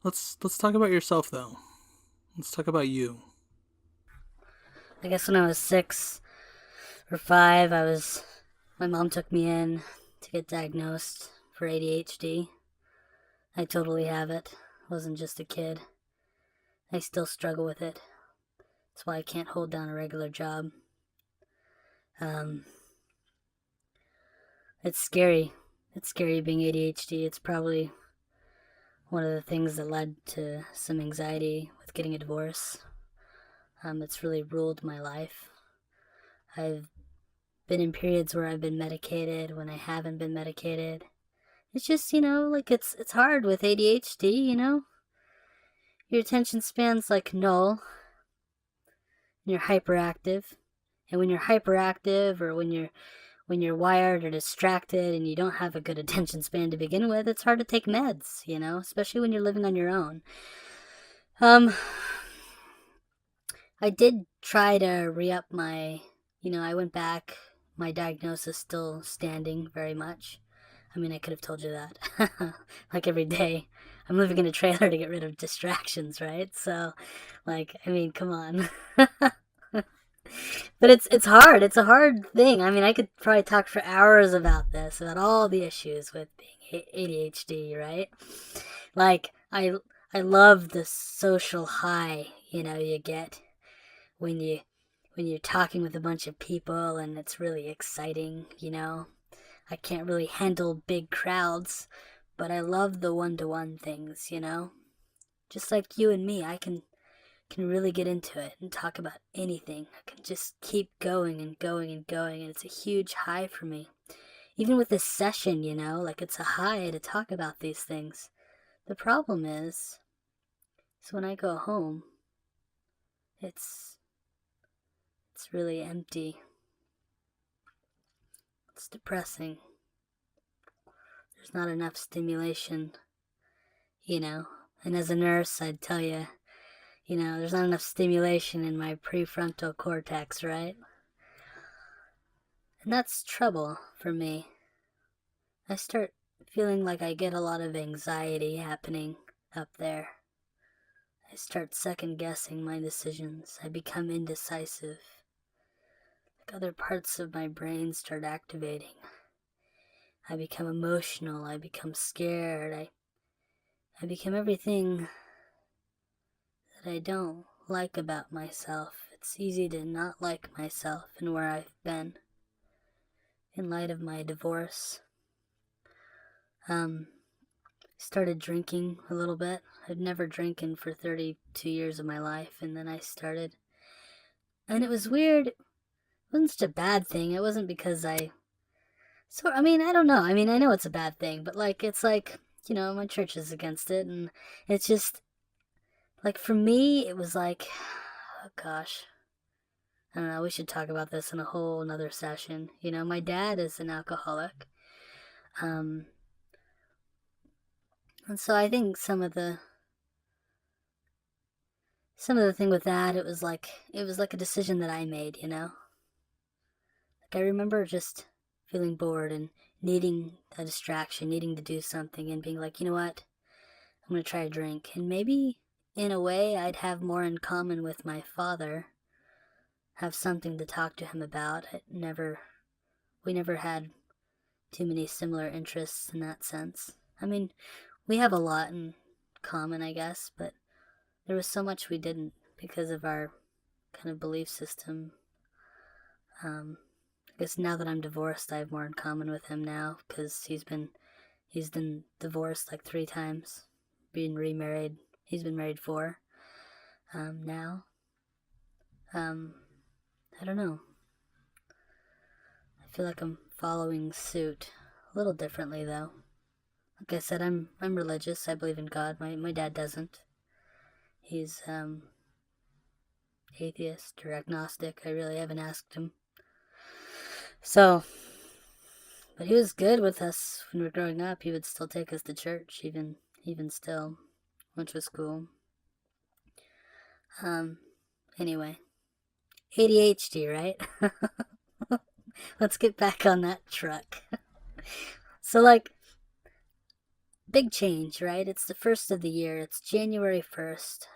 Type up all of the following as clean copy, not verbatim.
Let's talk about yourself though. Let's talk about you. I guess when I was 6 or 5, my mom took me in to get diagnosed for ADHD. I totally have it. I wasn't just a kid. I still struggle with it. That's why I can't hold down a regular job. Um, it's scary. It's scary being ADHD. It's probably one of the things that led to some anxiety with getting a divorce. It's really ruled my life. I've been in periods where I've been medicated, when I haven't been medicated. It's just, like it's hard with ADHD. Your attention span's like null, and you're hyperactive. And when you're hyperactive or when you're wired or distracted and you don't have a good attention span to begin with, it's hard to take meds, especially when you're living on your own. Um I did try to re-up I went back. My diagnosis still standing very much. I mean, I could have told you that. Like every day, I'm living in a trailer to get rid of distractions, right? So, I mean, come on. But it's hard. It's a hard thing. I mean, I could probably talk for hours about this, about all the issues with being ADHD, right? Like I love the social high, you get when you're talking with a bunch of people and it's really exciting. I can't really handle big crowds, but I love the one-to-one things. Just like you and me, I can really get into it and talk about anything. I can just keep going and going and going, and it's a huge high for me. Even with this session, it's a high to talk about these things. The problem is when I go home, it's it's really empty. It's depressing. There's not enough stimulation. And as a nurse, I'd tell you, there's not enough stimulation in my prefrontal cortex, right? And that's trouble for me. I start feeling like I get a lot of anxiety happening up there. I start second guessing my decisions. I become indecisive. Like other parts of my brain start activating. I become emotional. I become scared. I become everything that I don't like about myself. It's easy to not like myself and where I've been in light of my divorce. Um, Started drinking a little bit. I'd never drinking for 32 years of my life, and then I started. And it was weird. It wasn't such a bad thing. It wasn't because I mean, I don't know. I mean, I know it's a bad thing, but it's like, my church is against it, and it's just, like, for me, it was like, oh gosh. I don't know, we should talk about this in a whole another session. My dad is an alcoholic. Um, and so I think some of the thing with that, it was like a decision that I made. Like I remember just feeling bored and needing a distraction, needing to do something and being like, you know what? I'm going to try a drink. And maybe in a way I'd have more in common with my father, have something to talk to him about. We never had too many similar interests in that sense. I mean, we have a lot in common, I guess, but there was so much we didn't because of our kind of belief system. I guess now that I'm divorced, I have more in common with him now because he's been divorced like 3 times, being remarried. He's been married 4 now. Um, I don't know. I feel like I'm following suit a little differently though. Like I said, I'm religious. I believe in God. My dad doesn't. He's atheist or agnostic. I really haven't asked him. So, but he was good with us when we were growing up. He would still take us to church, even still, which was cool. Um, anyway, ADHD, right? Let's get back on that truck. So, big change, right? It's the first of the year. It's January 1st,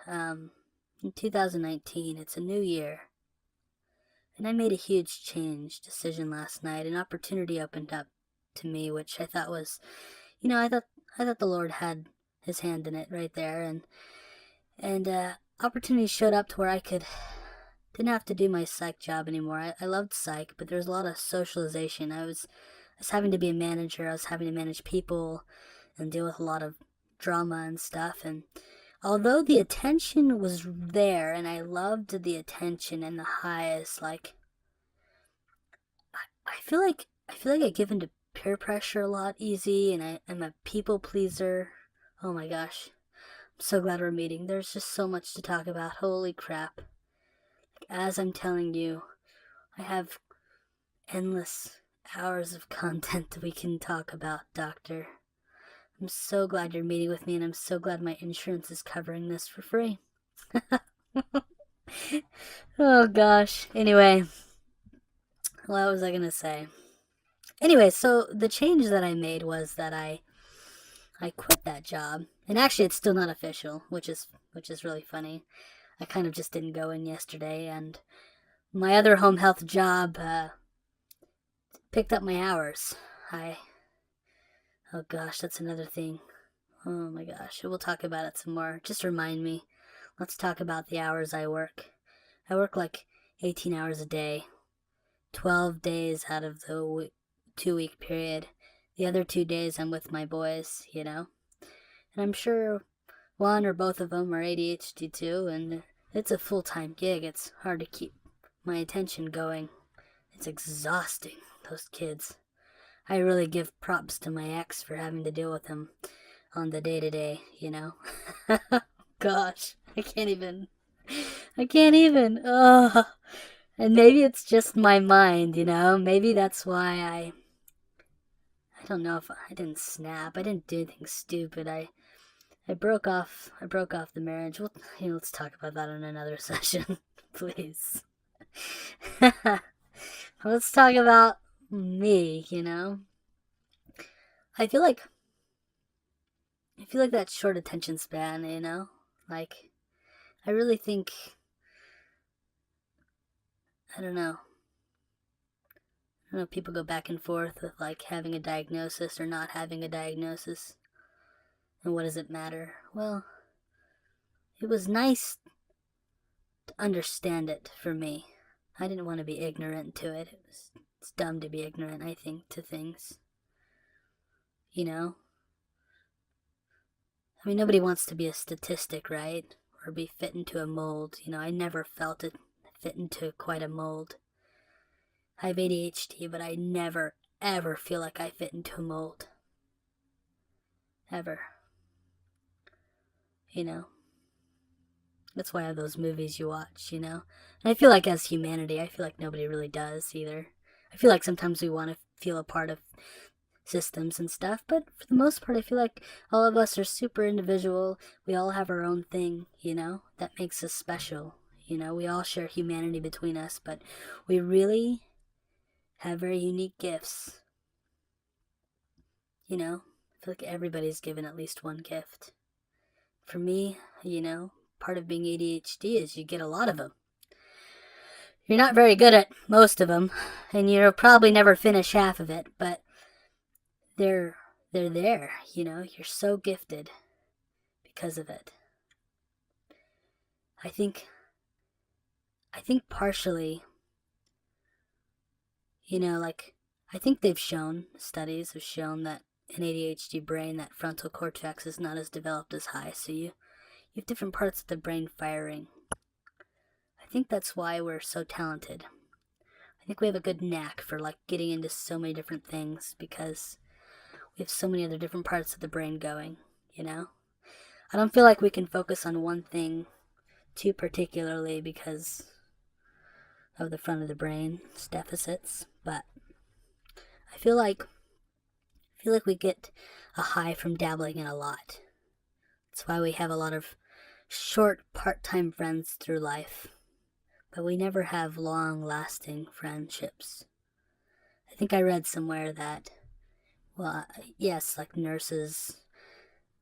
in 2019. It's a new year. And I made a huge decision last night. An opportunity opened up to me, which I thought was, I thought the Lord had his hand in it right there. And opportunity showed up to where didn't have to do my psych job anymore. I loved psych, but there was a lot of socialization. I was having to be a manager. I was having to manage people and deal with a lot of drama and stuff. And although the attention was there, and I loved the attention and the highs, like I feel like I give into peer pressure a lot easy, and I'm a people pleaser. Oh my gosh, I'm so glad we're meeting. There's just so much to talk about. Holy crap! As I'm telling you, I have endless hours of content that we can talk about, Doctor. I'm so glad you're meeting with me, and I'm so glad my insurance is covering this for free. Oh gosh. Anyway, what was I gonna say? Anyway, so the change that I made was that I quit that job, and actually it's still not official, which is really funny. I kind of just didn't go in yesterday, and my other home health job picked up my hours. I Oh gosh, that's another thing. Oh my gosh, we'll talk about it some more. Just remind me. Let's talk about the hours I work. I work like 18 hours a day, 12 days out of the 2 week period. The other 2 days I'm with my boys. And I'm sure one or both of them are ADHD too, and it's a full time gig. It's hard to keep my attention going. It's exhausting, those kids. I really give props to my ex for having to deal with them on the day to day. Gosh, I can't even. I can't even. Oh. And maybe it's just my mind. Maybe that's why I don't know if I didn't snap. I didn't do anything stupid. I broke off the marriage. Well, let's talk about that in another session, please. Let's talk about me. I feel like I feel like that short attention span. Like I really think I don't know. I don't know, people go back and forth with like having a diagnosis or not having a diagnosis. And what does it matter? Well, it was nice to understand it for me. I didn't want to be ignorant to it. It's dumb to be ignorant, I think, to things. You know? I mean, nobody wants to be a statistic, right? Or be fit into a mold. I never felt it fit into quite a mold. I have ADHD, but I never, ever feel like I fit into a mold. Ever. You know? That's why I have those movies you watch. And I feel like as humanity, I feel like nobody really does either. I feel like sometimes we want to feel a part of systems and stuff, but for the most part, I feel like all of us are super individual. We all have our own thing, that makes us special. We all share humanity between us, but we really have very unique gifts. I feel like everybody's given at least one gift. For me, part of being ADHD is you get a lot of them. You're not very good at most of them, and you'll probably never finish half of it, but they're there. You're so gifted because of it. I think partially, like I think studies have shown that in ADHD brain that frontal cortex is not as developed as high, so you have different parts of the brain firing. I think that's why we're so talented. I think we have a good knack for like getting into so many different things because we have so many other different parts of the brain going. I don't feel like we can focus on one thing too particularly because of the front of the brain deficits, but I feel like we get a high from dabbling in a lot. That's why we have a lot of short part-time friends through life, but we never have long-lasting friendships. I think I read somewhere that, well, yes, like nurses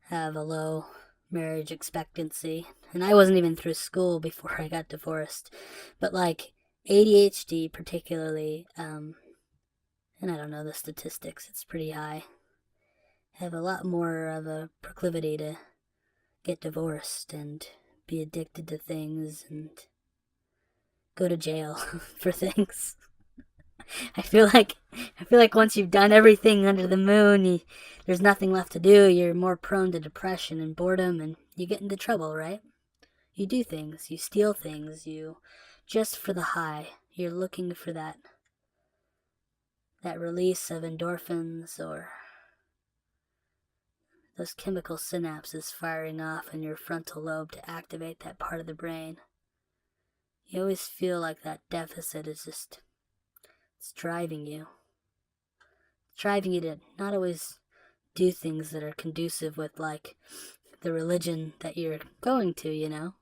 have a low marriage expectancy. And I wasn't even through school before I got divorced. But like ADHD particularly, and I don't know the statistics, it's pretty high, have a lot more of a proclivity to get divorced and be addicted to things and go to jail for things. I feel like once you've done everything under the moon, there's nothing left to do. You're more prone to depression and boredom, and you get into trouble, right? You do things, you steal things, you just for the high. You're looking for that release of endorphins or those chemical synapses firing off in your frontal lobe to activate that part of the brain. You always feel like that deficit is just, it's driving you. It's driving you to not always do things that are conducive with like the religion that you're going to,